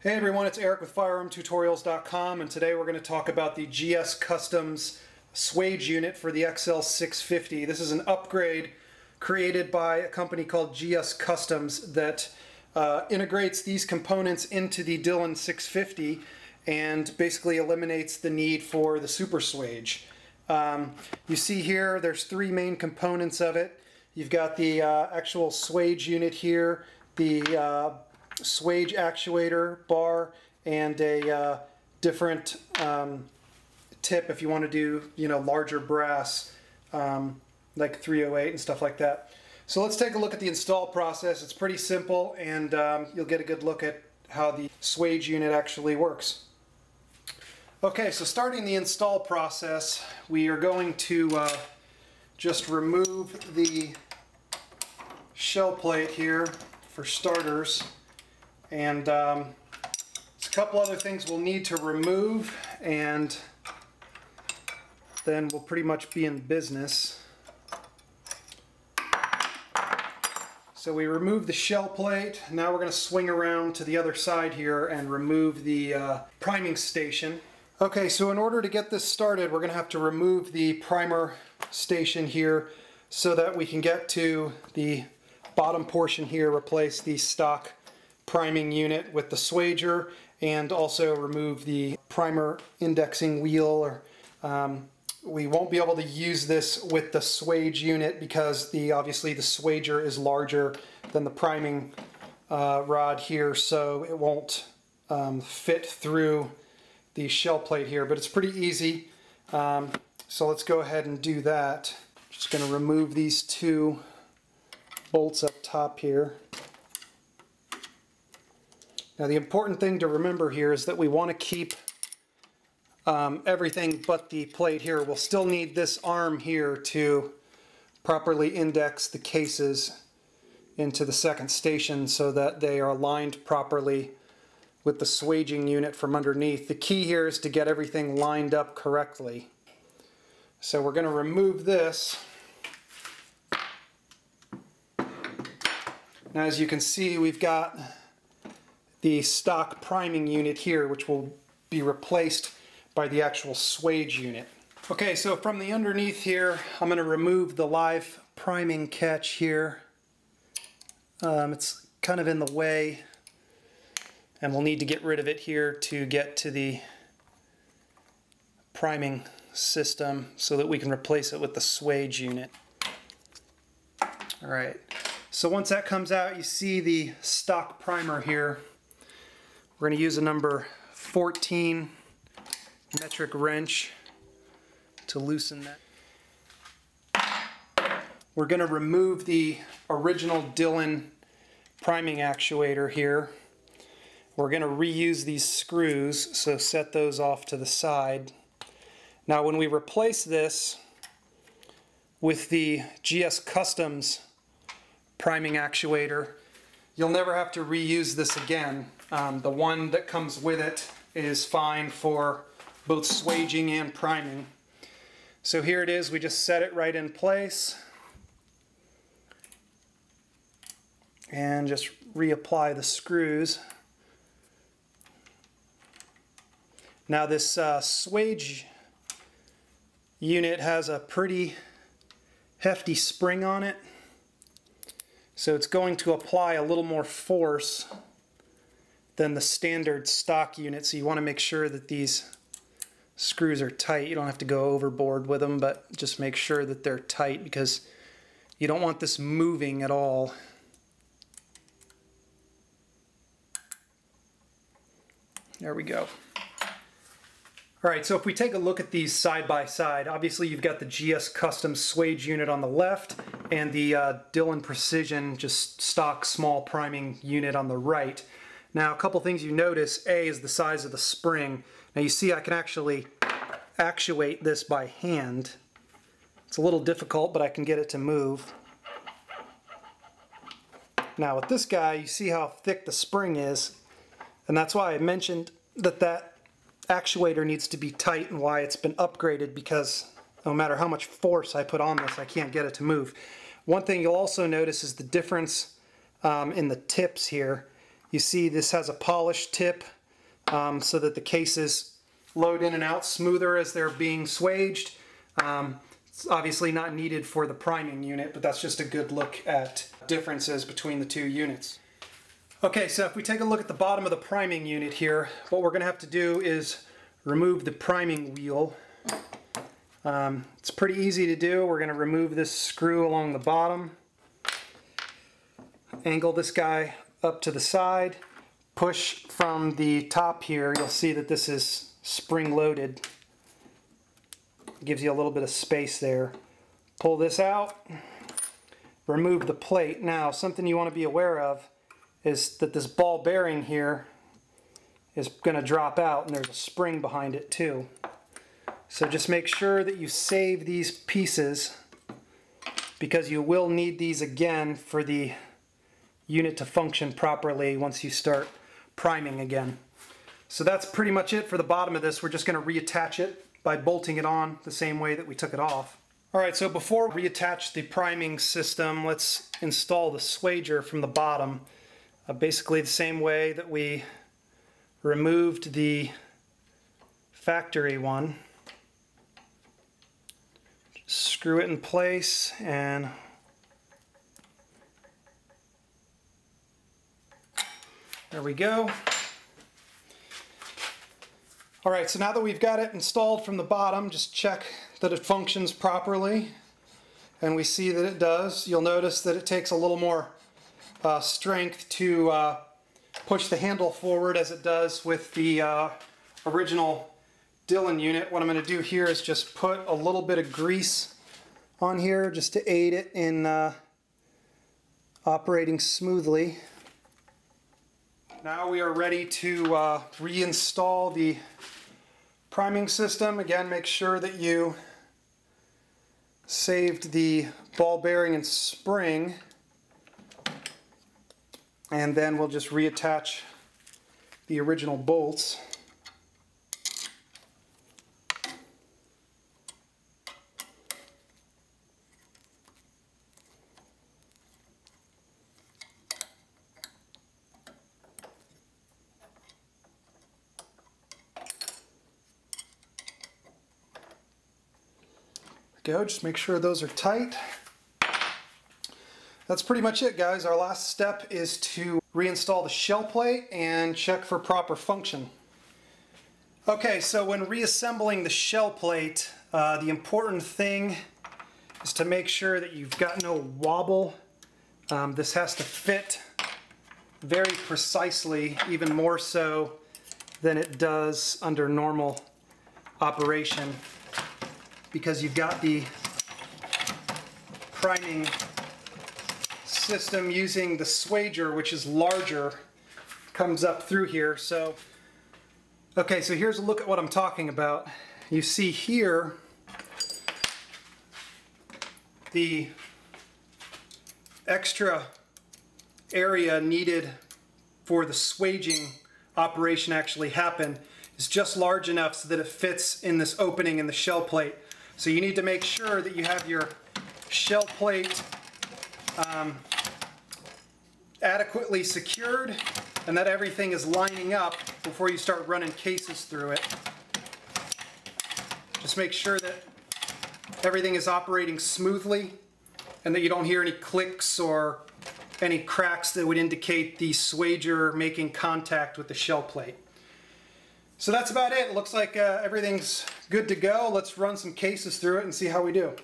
Hey everyone, it's Eric with FirearmTutorials.com, and today we're going to talk about the GS Customs swage unit for the XL650. This is an upgrade created by a company called GS Customs that integrates these components into the Dillon 650 and basically eliminates the need for the super swage. You see here there's three main components of it. You've got the actual swage unit here, the swage actuator bar, and a different tip if you want to do, larger brass, like 308 and stuff like that. So let's take a look at the install process. It's pretty simple, and you'll get a good look at how the swage unit actually works. Okay, so starting the install process, we are going to just remove the shell plate here for starters. And there's a couple other things we'll need to remove, and then we'll pretty much be in business. So we remove the shell plate. Now we're going to swing around to the other side here and remove the priming station. Okay, so in order to get this started, we're going to have to remove the primer station here so that we can get to the bottom portion here, replace the stock priming unit with the swager, and also remove the primer indexing wheel. Or we won't be able to use this with the swage unit because obviously the swager is larger than the priming rod here, so it won't fit through the shell plate here, but it's pretty easy. So let's go ahead and do that. Just going to remove these two bolts up top here. Now the important thing to remember here is that we want to keep everything but the plate here. We'll still need this arm here to properly index the cases into the second station so that they are aligned properly with the swaging unit from underneath. The key here is to get everything lined up correctly. So we're going to remove this. Now as you can see, we've got the stock priming unit here, which will be replaced by the actual swage unit. Okay, so from the underneath here, I'm going to remove the live priming catch here. It's kind of in the way, and we'll need to get rid of it here to get to the priming system so that we can replace it with the swage unit. Alright, so once that comes out, you see the stock primer here. We're going to use a number 14 metric wrench to loosen that. We're going to remove the original Dillon priming actuator here. We're going to reuse these screws, so set those off to the side. Now when we replace this with the GS Customs priming actuator, you'll never have to reuse this again. The one that comes with it is fine for both swaging and priming. So here it is, we just set it right in place and just reapply the screws. Now this swage unit has a pretty hefty spring on it, so it's going to apply a little more force than the standard stock unit, so you want to make sure that these screws are tight. You don't have to go overboard with them, but just make sure that they're tight because you don't want this moving at all. There we go. Alright, so if we take a look at these side by side, obviously you've got the GS Custom swage unit on the left and the Dillon Precision just stock small priming unit on the right. Now a couple things you notice. A is the size of the spring. Now you see I can actually actuate this by hand. It's a little difficult, but I can get it to move. Now with this guy, you see how thick the spring is, and that's why I mentioned that actuator needs to be tight and why it's been upgraded, because no matter how much force I put on this, I can't get it to move. One thing you'll also notice is the difference in the tips here. You see this has a polished tip so that the cases load in and out smoother as they're being swaged. It's obviously not needed for the priming unit, but that's just a good look at differences between the two units. Okay, so if we take a look at the bottom of the priming unit here, what we're going to have to do is remove the priming wheel. It's pretty easy to do. We're going to remove this screw along the bottom, angle this guy up to the side, push from the top here. You'll see that this is spring loaded. Gives you a little bit of space there. Pull this out, remove the plate. Now, something you want to be aware of is that this ball bearing here is going to drop out, and there's a spring behind it too. So just make sure that you save these pieces, because you will need these again for the unit to function properly once you start priming again. So that's pretty much it for the bottom of this. We're just going to reattach it by bolting it on the same way that we took it off. Alright, so before we reattach the priming system, let's install the swager from the bottom. Basically the same way that we removed the factory one. Just screw it in place, and there we go. Alright, so now that we've got it installed from the bottom, just check that it functions properly. And we see that it does. You'll notice that it takes a little more strength to push the handle forward as it does with the original Dillon unit. What I'm going to do here is just put a little bit of grease on here just to aid it in operating smoothly. Now we are ready to reinstall the priming system. Again, make sure that you saved the ball bearing and spring, and then we'll just reattach the original bolts. Go, just make sure those are tight. That's pretty much it, guys. Our last step is to reinstall the shell plate and check for proper function. Okay, so when reassembling the shell plate, the important thing is to make sure that you've got no wobble. This has to fit very precisely, even more so than it does under normal operation, because you've got the priming system using the swager, which is larger, comes up through here. So, okay, so here's a look at what I'm talking about. You see here the extra area needed for the swaging operation actually happen is just large enough so that it fits in this opening in the shell plate. So you need to make sure that you have your shell plate adequately secured and that everything is lining up before you start running cases through it. Just make sure that everything is operating smoothly and that you don't hear any clicks or any cracks that would indicate the swager making contact with the shell plate. So that's about it. It looks like everything's good to go. Let's run some cases through it and see how we do.